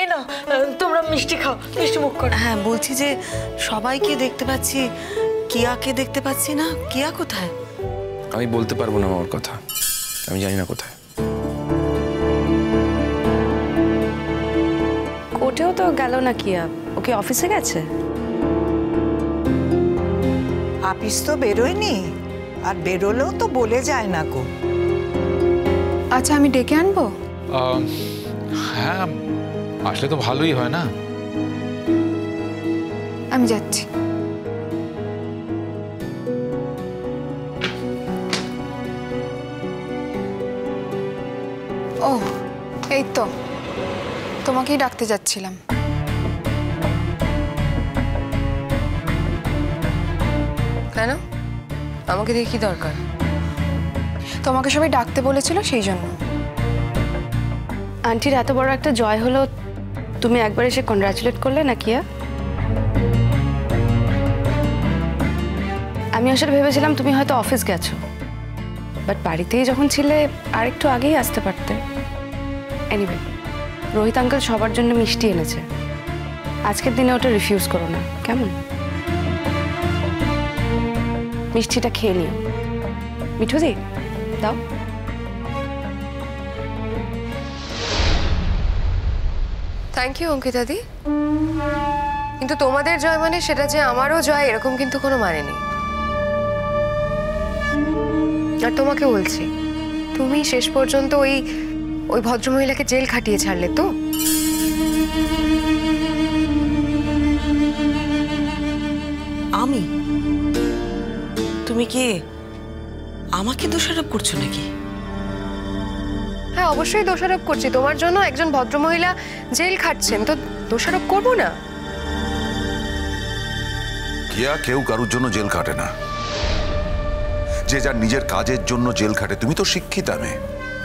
এ না, তোমরা মিষ্টি খাও, মিষ্টি মুখ করো। হ্যাঁ, বলছি যে সবাইকে দেখতে পাচ্ছি, কিয়াকে দেখতে পাচ্ছি না। কিয়া কোথায়? আমি বলতে পারবো না ওর কথা, আমি জানি না কোথায়। কোর্টেও তো গেল না কিয়া, ওকে অফিসে গেছে? আপিস তো বেরোয়নি, আর বেরোলেও তো বলে যায় না গো। আচ্ছা, আমি ডেকে আনবো? হ্যাঁ, আসলে তো ভালোই হয় না। আমি যাচ্ছি। ও, এই তো তোমাকেই ডাকতে যাচ্ছিলাম। কেন? আমাকে দিয়ে কি দরকার? তোমাকে সবাই ডাকতে বলেছিল, সেই জন্য। আন্টির এত বড় একটা জয় হলো, তুমি একবার এসে কনগ্রাচুলেট করলে না কিয়া? আমি আসলে ভেবেছিলাম তুমি হয়তো অফিস গেছো, বাট বাড়িতেই যখন ছিলে আর একটু আগেই আসতে পারতে। এনিওয়ে, রোহিত আঙ্কেল সবার জন্য মিষ্টি এনেছে, আজকের দিনে ওটা রিফিউজ করো না, কেমন? মিষ্টিটা খেয়ে নিও। মিঠুদি, দাও। থ্যাংক ইউ অঙ্কিতা দি, কিন্তু তোমাদের জয় মানে সেটা যে আমারও জয় এরকম কিন্তু কোনো মানে নেই। আর তোমাকে বলছি, তুমি শেষ পর্যন্ত ওই ভদ্রমহিলাকে জেল খাটিয়ে ছাড়লে তো? আমি? তুমি কি আমাকে দোষারোপ করছো নাকি? হ্যাঁ, অবশ্যই দোষারোপ করছি। তোমার জন্য একজন ভদ্রমহিলা জেল খাটছেন, তো দোষারোপ করবো না? কিয়া, কেউ কারোর জন্য জেল খাটে না, যে যার নিজের কাজের জন্য জেল খাটে। তুমি তো শিক্ষিতা মেয়ে,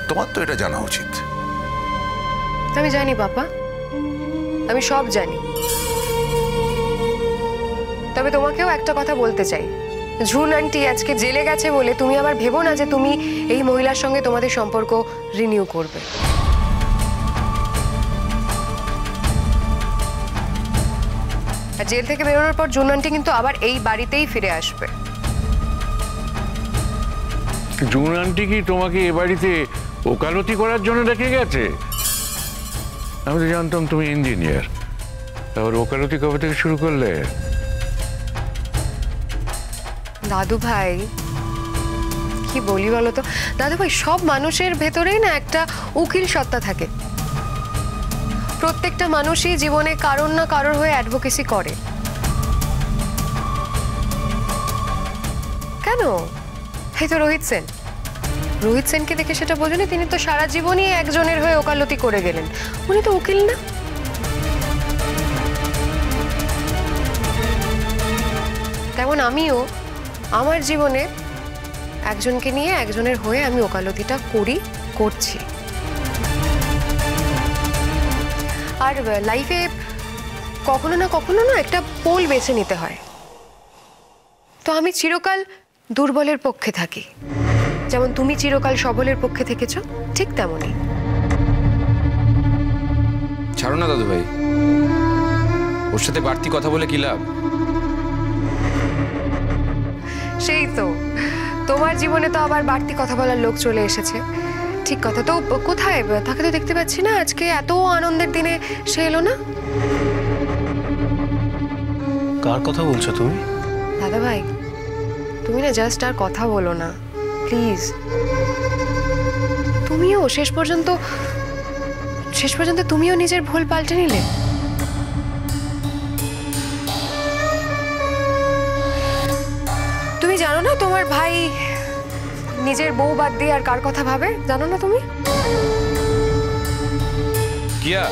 তোমার তো এটা জানা উচিত। আমি জানি পাপা, আমি সব জানি। তবে তোমাকেও একটা কথা বলতে চাই, ঝুন আন্টি আজকে জেলে গেছে বলে তুমি আবার ভেবো না যে তুমি এই মহিলার সঙ্গে তোমাদের সম্পর্ক রিনিউ করবে। আর জেল থেকে বেরোনোর পর ঝুন আন্টি কিন্তু আবার এই বাড়িতেই ফিরে আসবে। ঝুন আন্টি কি তোমাকে এ বাড়িতে ওকালতি করার জন্য রেখে গেছে? আমি তো জানতাম তুমি ইঞ্জিনিয়ার, আবার ওকালতি কবে থেকে শুরু করলে? দাদু ভাই, কি বলি বলো তো দাদু ভাই, সব মানুষের ভেতরেই না একটা উকিল সত্তা থাকে। প্রত্যেকটা মানুষই জীবনে কারোর না কারোর হয়ে অ্যাডভোকেসি করে। কেন? এই তো রোহিত সেনকে দেখে সেটা বোঝেনি? তিনি তো সারা জীবনই একজনের হয়ে ওকালতি করে গেলেন, উনি তো উকিল না? তেমন আমিও আমার জীবনে একজনকে নিয়ে একজনের হয়ে আমি ওকালতিটা করছি। আর লাইফে কখনো না একটা পোল বেছে নিতে হয়। তো আমি চিরকাল দুর্বলের পক্ষে থাকি, যেমন তুমি চিরকাল সবলের পক্ষে থেকেছ, ঠিক তেমনই। ছাড়ো না দাদু ভাই, ওর সাথে বাড়তি কথা বলে কি লাভ? সেই তো, তোমার জীবনে তো আবার বাড়তি কথা বলার লোক চলে এসেছে। ঠিক কথা। তো কোথায়? তাকে তো দেখতে পাচ্ছি না, আজকে এত আনন্দের দিনে সে এলো না। কার কথা বলছো তুমি? দাদা ভাই, তুমি না জাস্ট আর কথা বলো না প্লিজ। তুমিও শেষ পর্যন্ত তুমিও নিজের ভুল পাল্টে নিলে। তুমি জানো না তোমার ভাই নিজের বউ বাদ দিয়ে আর কার কথা ভাবে, জানো না তুমি? কিয়া,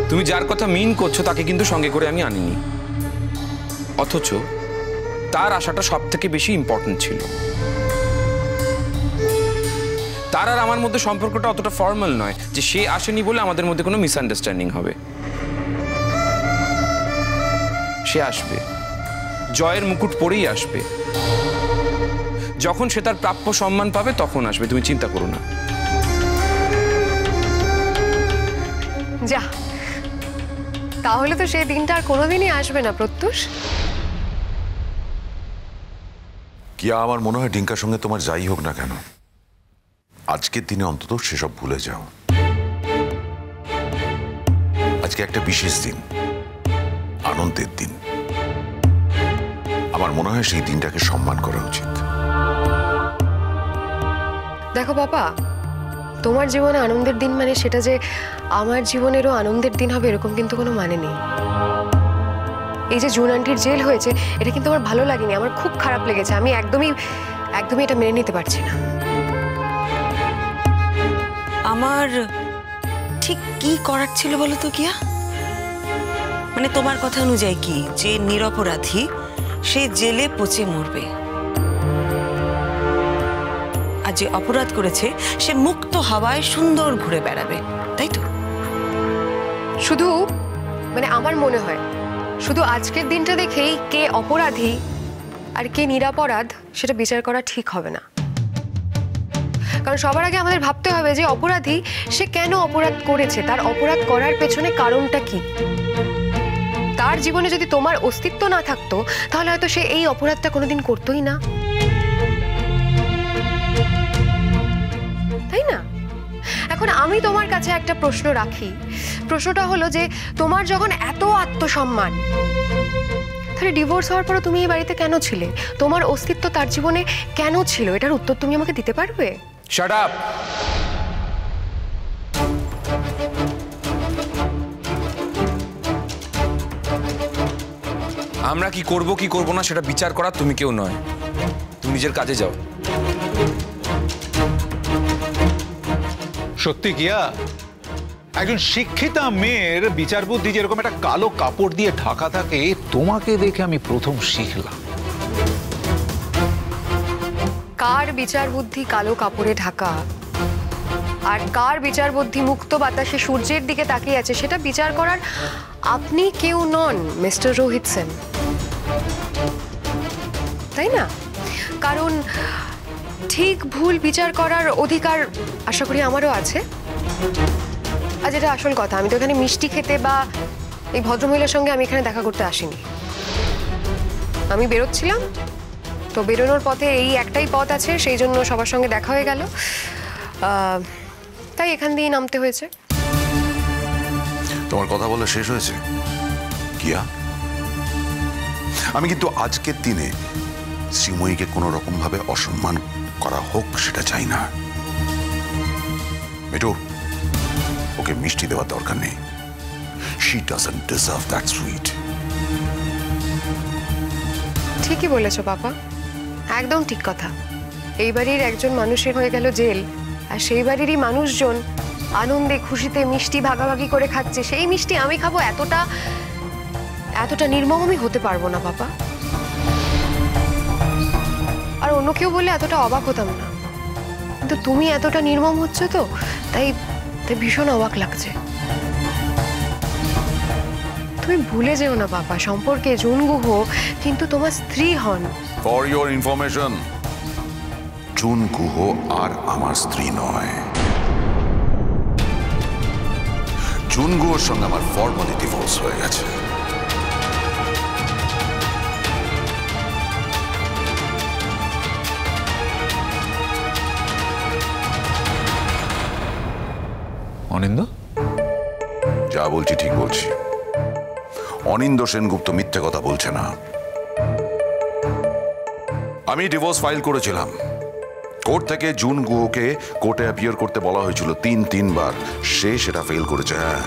তুমি যার কথা মিন করছো তাকে কিন্তু সঙ্গে করে আমি আনিনি, অথচ তার আশাটা সব থেকে বেশি ইম্পর্টেন্ট ছিল। তার আর আমার মধ্যে সম্পর্কটা অতটা ফর্মাল নয় যে সে আসেনি বলে আমাদের মধ্যে কোনো মিসআন্ডারস্ট্যান্ডিং হবে। সে আসবে, জয়ের মুকুট পরেই আসবে। যখন সে তার প্রাপ্য সম্মান পাবে তখন আসবে, তুমি চিন্তা করো না। যা, তাহলে তো সেই দিনটা আর কোনোদিনই আসবে না প্রত্যুষ। কিয়া, আমার মনে হয় ডিঙ্কার সঙ্গে তোমার যাই হোক না কেন, আজকের দিনে অন্তত সেসব ভুলে যাও। আজকে একটা বিশেষ দিন, আনন্দের দিন। আমার মনে হয় সেই দিনটাকে সম্মান করা উচিত। দেখো বাবা, তোমার জীবনে আনন্দের দিন মানে সেটা যে আমার জীবনেরও আনন্দের দিন হবে এরকম কিন্তু কোনো মানে নেই। এই যে জুন আন্টির জেল হয়েছে, এটা কিন্তু আমার ভালো লাগেনি, আমার খুব খারাপ লেগেছে। আমি একদমই এটা মেনে নিতে পারছি না। আমার ঠিক কি করার ছিল বলো তো কিয়া? মানে তোমার কথা অনুযায়ী কি, যে নিরপরাধী সে জেলে পচে মরবে, আর যে অপরাধ করেছে সে মুক্ত হাওয়ায় সুন্দর ঘুরে বেড়াবে, তাই তো? শুধু মানে আমার মনে হয় শুধু আজকের দিনটা দেখেই কে অপরাধী আর কে নিরপরাধ সেটা বিচার করা ঠিক হবে না। কারণ সবার আগে আমাদের ভাবতে হবে যে অপরাধী সে কেন অপরাধ করেছে, তার অপরাধ করার পেছনে কারণটা কি। তার জীবনে যদি তোমার অস্তিত্ব না থাকতো তাহলে হয়তো সে এই অপরাধটা কোনোদিন করতোই না, তাই না? এখন আমি তোমার কাছে একটা প্রশ্ন রাখি। প্রশ্নটা হলো যে তোমার যখন এত আত্মসম্মান, তাহলে ডিভোর্স হওয়ার পরে তুমি এই বাড়িতে কেন ছিলে? তোমার অস্তিত্ব তার জীবনে কেন ছিল? এটার উত্তর তুমি আমাকে দিতে পারবে? Shut up. আমরা কি করব না সেটা বিচার করা তুমি কেউ নয়। তুমি নিজের কাজে যাও। সত্যি কিয়া, একজন শিক্ষিতা মেয়ের বিচার বুদ্ধি যেরকম একটা কালো কাপড় দিয়ে ঢাকা থাকে, তোমাকে দেখে আমি প্রথম শিখলাম। কার বিচার বুদ্ধি কালো কাপড়ে ঢাকা আর কার বিচার বুদ্ধি মুক্ত বাতাসে সূর্যের দিকে তাকিয়ে আছে সেটা বিচার করার আপনি কেউ নন মিস্টার রোহিত সেন, তাই না? কারণ ঠিক ভুল বিচার করার অধিকার আশা করি আমারও আছে। আর যেটা আসল কথা, আমি তো এখানে মিষ্টি খেতে বা এই ভদ্রমহিলার সঙ্গে আমি এখানে দেখা করতে আসিনি। আমি বেরোচ্ছিলাম, তো বেরোনোর পথে এই একটাই পথ আছে, সেই জন্য সবার সঙ্গে দেখা হয়ে গেল, তাই এখান দিয়েই নামতে হয়েছে। তোমার কথা বলা শেষ হয়েছে কিয়া? আমি কিন্তু আজকের দিনে শ্রীময়ীকে কোনো রকম ভাবে অসম্মান করা হোক সেটা চাই না। মেটো, ওকে মিষ্টি দেওয়ার দরকার নেই। She doesn't deserve that sweet. ঠিকই বলেছো বাবা, একদম ঠিক কথা। এই বাড়ির একজন মানুষের হয়ে গেল জেল, আর সেই বাড়িরই মানুষজন আনন্দে খুশিতে মিষ্টি ভাগাভাগি করে খাচ্ছে। সেই মিষ্টি আমি খাবো, এতটা নির্মম আমি হতে পারবো না বাবা। আর অন্য কেউ বলে এতটা অবাক হতাম না, কিন্তু তুমি এতটা নির্মম হচ্ছে তো তাই ভীষণ অবাক লাগছে। তুমি ভুলে যেও না বাবা, সম্পর্কে জুন গুহ কিন্তু তোমার স্ত্রী হন। For your information, June Guha আর আমার স্ত্রী নয়। জুন গুহর সঙ্গে আমার ফর্মালি ডিভোর্স হয়ে গেছে। অনিন্দ, যা বলছি ঠিক বলছি। অনিন্দ সেনগুপ্ত মিথ্যে কথা বলছে না। আমি ডিভোর্স ফাইল করেছিলাম। কোর্ট থেকে জুন গুহকে কোর্টে অ্যাপিয়ার করতে বলা হয়েছিল তিনবার। সে সেটা ফেল করেছে। হ্যাঁ,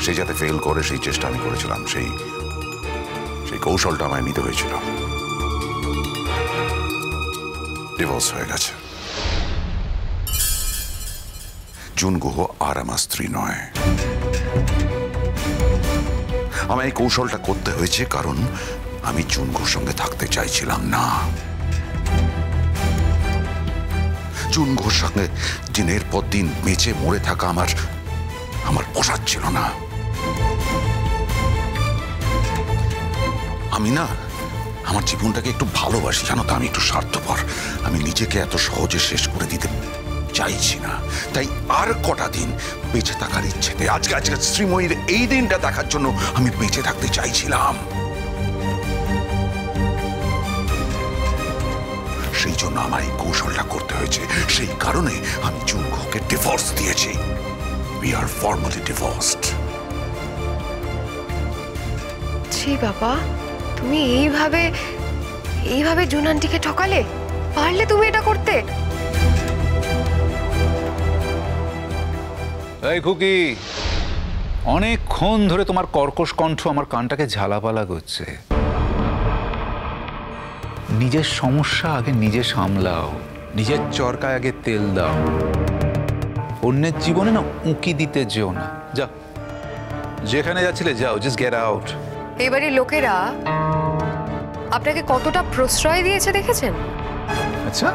সে যাতে ফেল করে সেই চেষ্টা আমি করেছিলাম। সেই কৌশলটা আমায় নিতে হয়েছিল। ডিভোর্স হয়ে গেছে। জুন গুহ আর আমার স্ত্রী নয়। আমায় এই কৌশলটা করতে হয়েছে কারণ আমি জুন গুহর সঙ্গে থাকতে চাইছিলাম না। জুন গুহর সঙ্গে দিনের পর দিন বেঁচে মরে থাকা আমার পোষাচ্ছিল না। আমি না আমার জীবনটাকে একটু ভালোবাসি, জানো তো। আমি একটু স্বার্থপর। আমি নিজেকে এত সহজে শেষ করে দিতে চাইছি না। তাই আর কটা দিন বেঁচে থাকার ইচ্ছেতে আজকে শ্রীময়ীর এই দিনটা দেখার জন্য আমি বেঁচে থাকতে চাইছিলাম। সেই জন্য আমার এই কৌশলটা করতে হয়েছে। সেই কারণে আমি জুনকে ডিভোর্স দিয়েছি। We are formally divorced. ছি বাবা, তুমি এইভাবে জুন আন্টিকে ঠকালে? পারলে তুমি এটা করতে? এই খুকি, অনেকক্ষণ ধরে তোমার কর্কশ কণ্ঠ আমার কানটাকে ঝালাপালা করছে। নিজের সমস্যা আগে নিজে সামলাও, নিজের চরকায় আগে তেল দাও। অন্যের জীবনে না উঁকি দিতে যেও না। যাও, যেখানে যাচ্ছিলে যাও, জাস্ট গেট আউট। এবারে লোকেরা আপনাকে কতটা প্রশ্রয় দিয়েছে দেখেছেন? আচ্ছা,